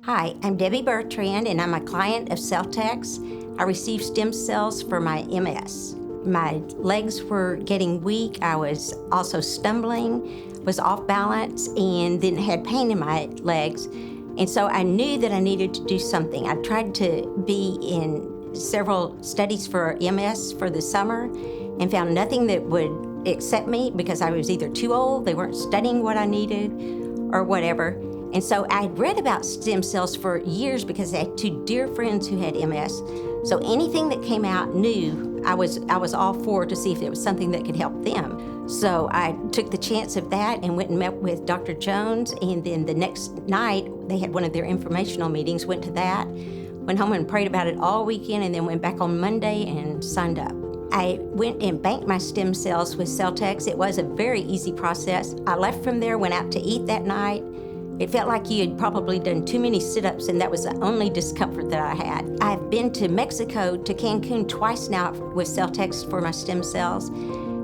Hi, I'm Debbie Bertrand, and I'm a client of Celltex. I received stem cells for my MS. My legs were getting weak. I was also stumbling, was off balance, and then had pain in my legs. And so I knew that I needed to do something. I tried to be in several studies for MS for the summer and found nothing that would accept me because I was either too old, they weren't studying what I needed, or whatever. And so I had read about stem cells for years because I had two dear friends who had MS. So anything that came out new, I was all for to see if it was something that could help them. So I took the chance of that and went and met with Dr. Jones. And then the next night, they had one of their informational meetings, went to that, went home and prayed about it all weekend, and then went back on Monday and signed up. I went and banked my stem cells with Celltex. It was a very easy process. I left from there, went out to eat that night. It felt like you had probably done too many sit-ups, and that was the only discomfort that I had. I've been to Mexico, to Cancun twice now with Celltex for my stem cells.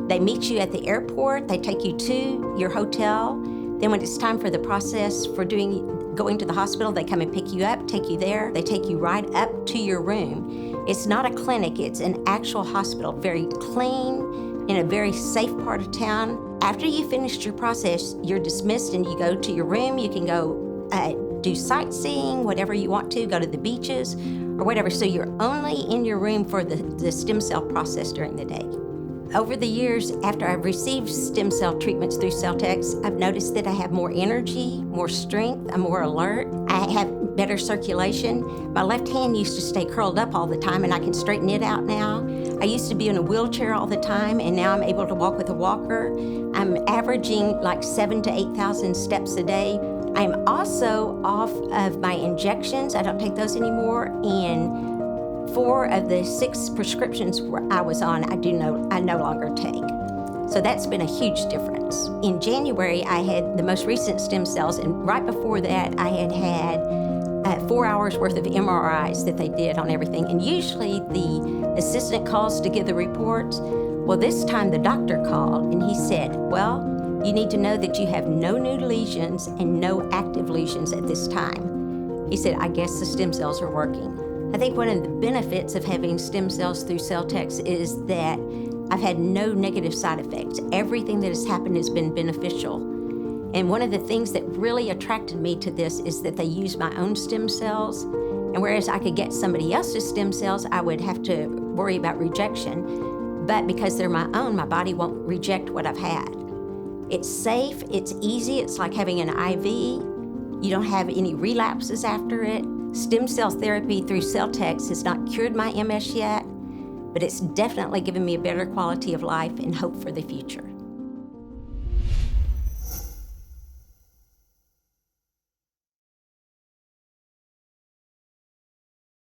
They meet you at the airport, they take you to your hotel. Then when it's time for the process for going to the hospital, they come and pick you up, take you there. They take you right up to your room. It's not a clinic, it's an actual hospital, very clean, in a very safe part of town. After you finished your process, you're dismissed and you go to your room. You can go do sightseeing, whatever you want to, go to the beaches or whatever. So you're only in your room for the stem cell process during the day. Over the years, after I've received stem cell treatments through Celltex, I've noticed that I have more energy, more strength, I'm more alert. I have better circulation. My left hand used to stay curled up all the time, and I can straighten it out now. I used to be in a wheelchair all the time, and now I'm able to walk with a walker. I'm averaging like 7,000 to 8,000 steps a day. I'm also off of my injections. I don't take those anymore, and 4 of the 6 prescriptions I was on, I no longer take. So that's been a huge difference. In January, I had the most recent stem cells, and right before that, I had 4 hours worth of MRIs that they did on everything. And usually the assistant calls to give the reports. Well, this time the doctor called and he said, well, you need to know that you have no new lesions and no active lesions at this time. He said, I guess the stem cells are working. I think one of the benefits of having stem cells through Celltex is that I've had no negative side effects. Everything that has happened has been beneficial. And one of the things that really attracted me to this is that they use my own stem cells. And whereas I could get somebody else's stem cells, I would have to worry about rejection. But because they're my own, my body won't reject what I've had. It's safe, it's easy, it's like having an IV. You don't have any relapses after it. Stem cell therapy through Celltex has not cured my MS yet, but it's definitely given me a better quality of life and hope for the future.